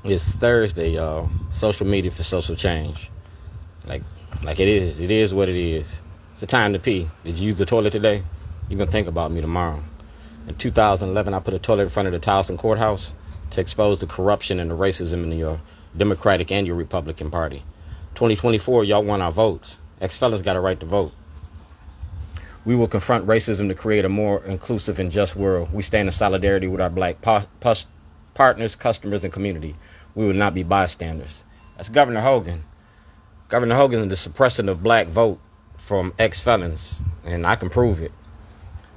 It's Thursday, y'all. Social media for social change. Like it is. It is what it is. It's the time to pee. Did you use the toilet today? You're going to think about me tomorrow. In 2011, I put a toilet in front of the Towson courthouse to expose the corruption and the racism in your Democratic and your Republican Party. 2024, y'all want our votes. Exfelons got a right to vote. We will confront racism to create a more inclusive and just world. We stand in solidarity with our black partners, customers, and community. We will not be bystanders. That's Governor Hogan. Governor Hogan is the suppressing of black vote from ex-felons, and I can prove it.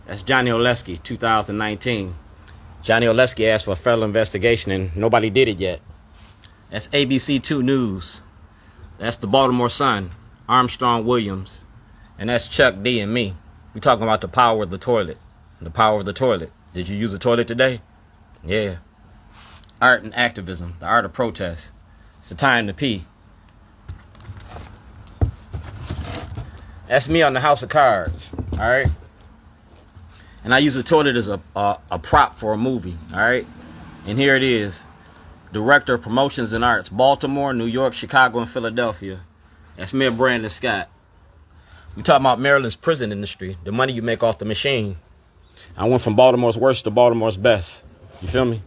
That's Johnny Oleski, 2019. Johnny Oleski asked for a federal investigation, and nobody did it yet. That's ABC 2 News. That's the Baltimore Sun, Armstrong Williams, and that's Chuck D and me. We talking about the power of the toilet. The power of the toilet. Did you use the toilet today? Yeah. Art and activism, the art of protest. It's the time to pee. That's me on the House of Cards, all right? And I use the toilet as a prop for a movie, all right? And here it is. Director of Promotions and Arts, Baltimore, New York, Chicago, and Philadelphia. That's me and Brandon Scott. We talking about Maryland's prison industry, the money you make off the machine. I went from Baltimore's worst to Baltimore's best. You feel me?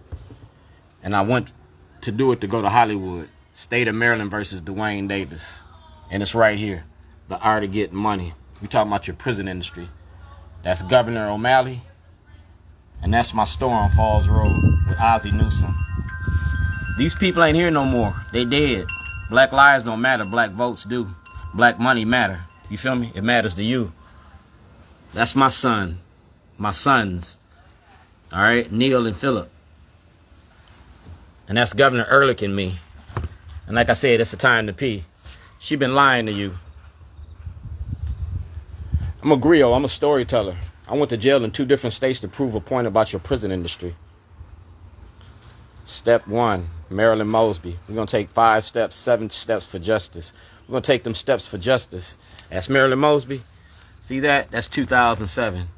And I went to do it to go to Hollywood. State of Maryland versus Dwayne Davis. And it's right here. The art of getting money. We talking about your prison industry. That's Governor O'Malley. And that's my store on Falls Road with Ozzie Newsome. These people ain't here no more. They dead. Black lives don't matter. Black votes do. Black money matter. You feel me? It matters to you. That's my son. My sons. All right? Neil and Philip. And that's Governor Erek and me. And like I said, it's the time to pee. She been lying to you. I'm a griot. I'm a storyteller. I went to jail in 2 different states to prove a point about your prison industry. Step 1, Marilyn Mosby. We're going to take 5 steps, 7 steps for justice. We're going to take them steps for justice. That's Marilyn Mosby. See that? That's 2007.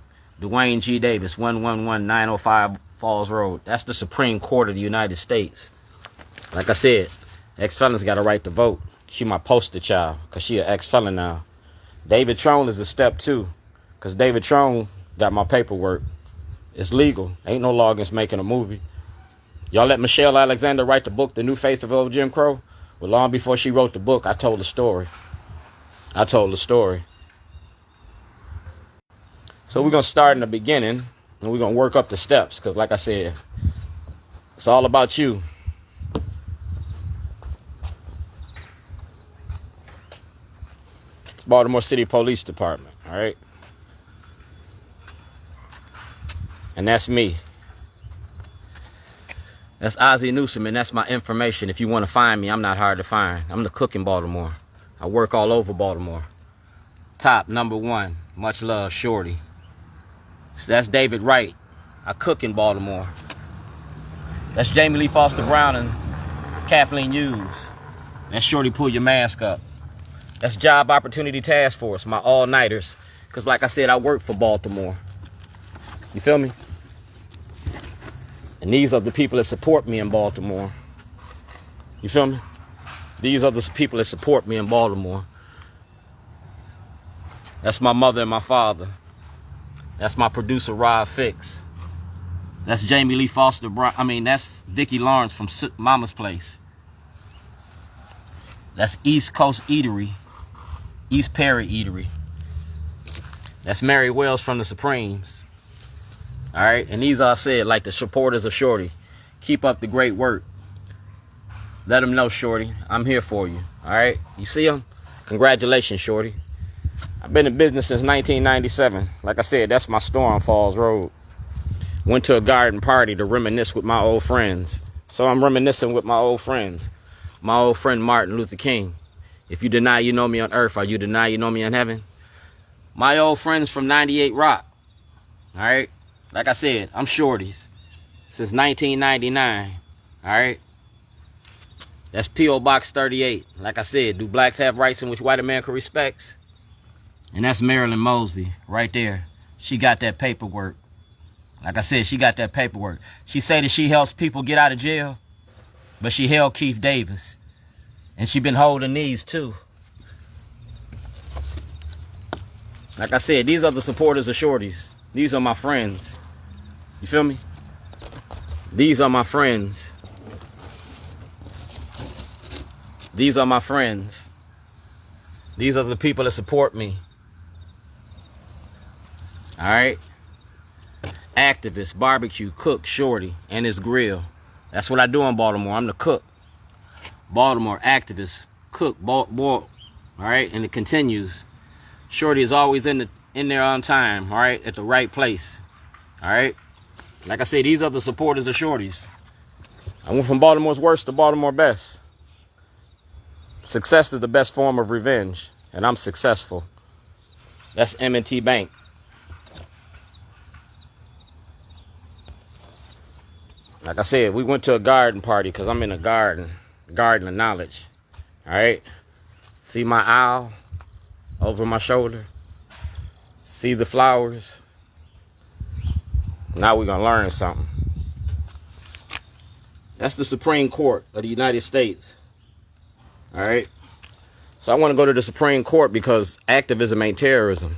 Dwayne G. Davis, 111905 Falls Road. That's the Supreme Court of the United States. Like I said, ex-felons got a right to vote. She my poster child because she an ex-felon now. David Trone is a step 2 because David Trone got my paperwork. It's legal. Ain't no law against making a movie. Y'all let Michelle Alexander write the book, The New Face of Old Jim Crow? Well, long before she wrote the book, I told the story. So we're going to start in the beginning, and we're going to work up the steps, because like I said, it's all about you. It's Baltimore City Police Department, all right? And that's me. That's Ozzie Newsome, and that's my information. If you want to find me, I'm not hard to find. I'm the cook in Baltimore. I work all over Baltimore. Top, number 1, much love, Shorty. So that's David Wright. I cook in Baltimore. That's Jamie Lee Foster Brown and Kathleen Hughes. That's Shorty, pull your mask up. That's Job Opportunity Task Force, my all-nighters. Because like I said, I work for Baltimore. You feel me? And these are the people that support me in Baltimore. You feel me? These are the people that support me in Baltimore. That's my mother and my father. That's my producer, Rob Fix. That's Jamie Lee Foster Brown. That's Vicki Lawrence from Mama's Place. That's East Coast Eatery. East Perry Eatery. That's Mary Wells from the Supremes. All right, and these are said like the supporters of Shorty. Keep up the great work. Let them know, Shorty, I'm here for you. All right, you see them? Congratulations, Shorty. I've been in business since 1997. Like I said, that's my store on Falls Road. Went to a garden party to reminisce with my old friends. So I'm reminiscing with my old friends. My old friend Martin Luther King. If you deny you know me on earth, or you deny you know me in heaven? My old friends from 98 Rock. All right. Like I said, I'm Shorty's since 1999, all right? That's P.O. Box 38. Like I said, do blacks have rights in which white America respects? And that's Marilyn Mosby right there. She got that paperwork. Like I said, she got that paperwork. She say that she helps people get out of jail. but she held Keith Davis. And she been holding these too. Like I said, these are the supporters of Shorty's. These are my friends. You feel me? These are my friends. These are my friends. These are the people that support me. All right? Activist, barbecue, cook, Shorty, and his grill. That's what I do in Baltimore. I'm the cook. Baltimore, activist, cook, boil. All right? And it continues. Shorty is always in there on time, all right? At the right place, all right? Like I said, these are the supporters of Shorty's. I went from Baltimore's worst to Baltimore best. Success is the best form of revenge, and I'm successful. That's M&T Bank. Like I said, we went to a garden party because I'm in a garden of knowledge, all right? See my owl over my shoulder? See the flowers? Now we're going to learn something. That's the Supreme Court of the United States. All right? So I want to go to the Supreme Court because activism ain't terrorism.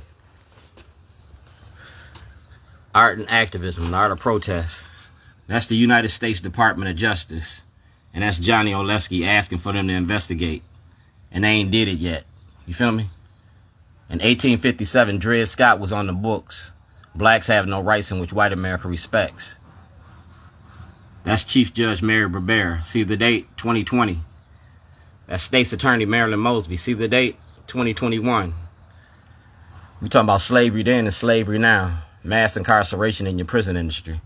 Art and activism, the art of protest. That's the United States Department of Justice. And that's Johnny U.S.C. asking for them to investigate. And they ain't did it yet. You feel me? In 1857, Dred Scott was on the books. Blacks have no rights in which white America respects. That's Chief Judge Mary Barbera. See the date? 2020. That's States Attorney Marilyn Mosby. See the date? 2021. We talking about slavery then and slavery now. Mass incarceration in your prison industry.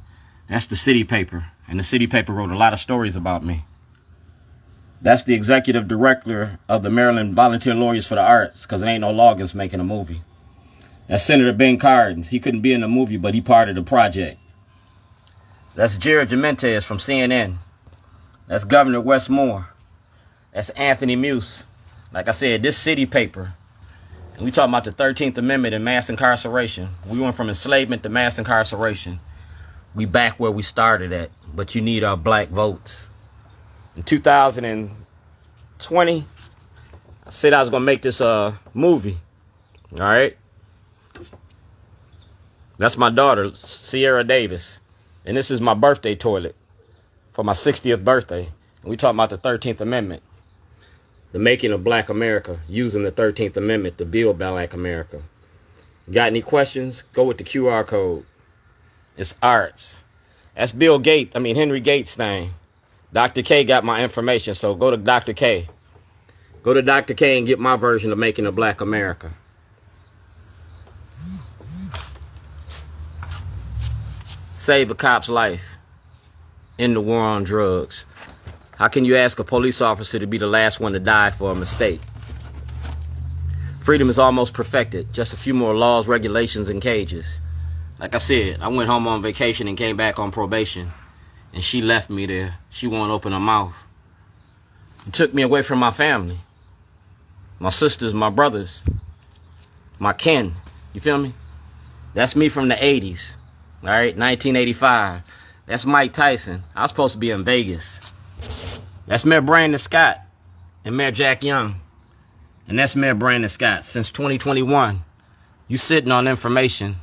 That's the City Paper. And the City Paper wrote a lot of stories about me. That's the executive director of the Maryland Volunteer Lawyers for the Arts, because it ain't no Loggins making a movie. That's Senator Ben Cardin. He couldn't be in the movie, but he part of the project. That's Jared Jimenez from CNN. That's Governor Wes Moore. That's Anthony Muse. Like I said, this City Paper. And we talking about the 13th Amendment and mass incarceration. We went from enslavement to mass incarceration. We back where we started at, but you need our black votes. In 2020, I said I was going to make this movie. All right? That's my daughter, Sierra Davis. And this is my birthday toilet for my 60th birthday. And we talking about the 13th Amendment. The making of black America, using the 13th Amendment to build black America. Got any questions? Go with the QR code. It's arts. That's Henry Gates' thing. Dr. Kaye got my information, so go to Dr. Kaye. Go to Dr. Kaye and get my version of Making a Black America. Save a cop's life in the war on drugs. How can you ask a police officer to be the last one to die for a mistake? Freedom is almost perfected. Just a few more laws, regulations, and cages. Like I said, I went home on vacation and came back on probation. And she left me there. She won't open her mouth. It took me away from my family. My sisters, my brothers, my kin. You feel me? That's me from the 80s. All right, 1985. That's Mike Tyson. I was supposed to be in Vegas. That's Mayor Brandon Scott and Mayor Jack Young. And that's Mayor Brandon Scott. Since 2021, you sitting on information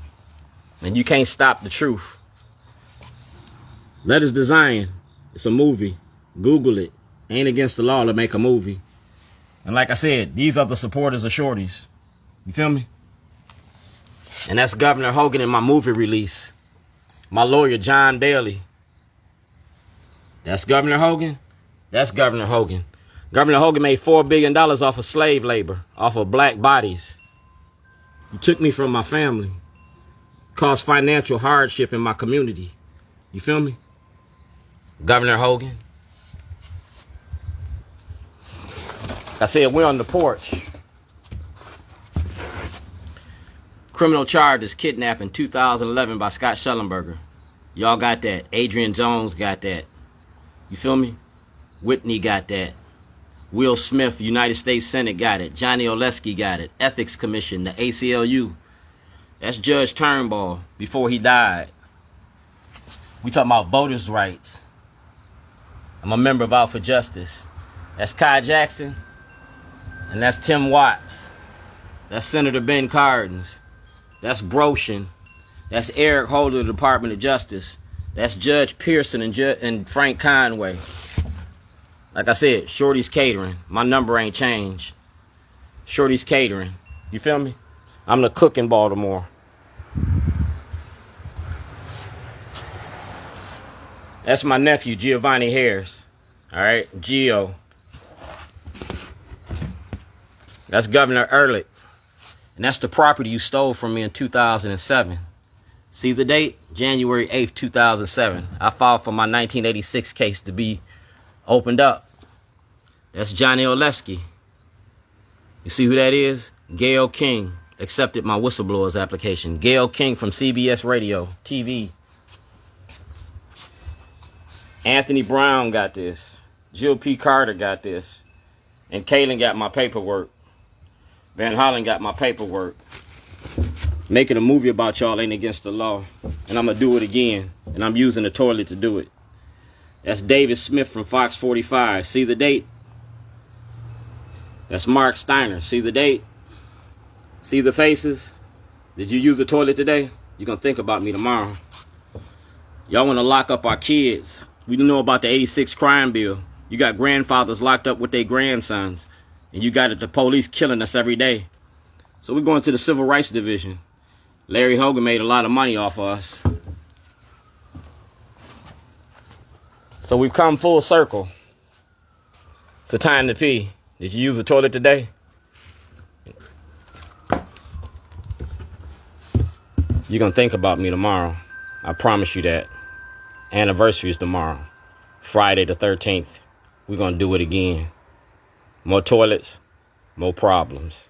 and you can't stop the truth. Letters Design. It's a movie. Google it. Ain't against the law to make a movie. And like I said, these are the supporters of Shorty's. You feel me? And that's Governor Hogan in my movie release. My lawyer, John Daly. That's Governor Hogan. That's Governor Hogan. Governor Hogan made $4 billion off of slave labor, off of black bodies. He took me from my family. Caused financial hardship in my community. You feel me? Governor Hogan. I said, we're on the porch. Criminal charges, kidnapping, 2011 by Scott Shellenberger. Y'all got that. Adrian Jones got that. You feel me? Whitney got that. Will Smith, United States Senate got it. Johnny U.S.C. got it. Ethics Commission, the ACLU. That's Judge Turnbull before he died. We talking about voters' rights. I'm a member of Out for Justice. That's Kai Jackson, and that's Tim Watts. That's Senator Ben Cardin. That's Broshin. That's Erek, holder of the Department of Justice. That's Judge Pearson and Frank Conway. Like I said, Shorty's Catering. My number ain't changed. Shorty's Catering. You feel me? I'm the cook in Baltimore. That's my nephew, Giovanni Harris. All right, Gio. That's Governor Erek. And that's the property you stole from me in 2007. See the date? January 8th, 2007. I filed for my 1986 case to be opened up. That's Johnny Olewski. You see who that is? Gail King accepted my whistleblower's application. Gail King from CBS Radio, TV. Anthony Brown got this. Jill P. Carter got this. And Kaylin got my paperwork. Van Hollen got my paperwork. Making a movie about y'all ain't against the law. And I'm going to do it again. And I'm using the toilet to do it. That's David Smith from Fox 45. See the date? That's Mark Steiner. See the date? See the faces? Did you use the toilet today? You're going to think about me tomorrow. Y'all want to lock up our kids. We know about the 86 crime bill. You got grandfathers locked up with their grandsons. And you got the police killing us every day. So we're going to the Civil Rights Division. Larry Hogan made a lot of money off of us. So we've come full circle. It's a time to pee. Did you use the toilet today? You're going to think about me tomorrow. I promise you that. Anniversary is tomorrow. Friday the 13th. We're going to do it again. More toilets, more problems.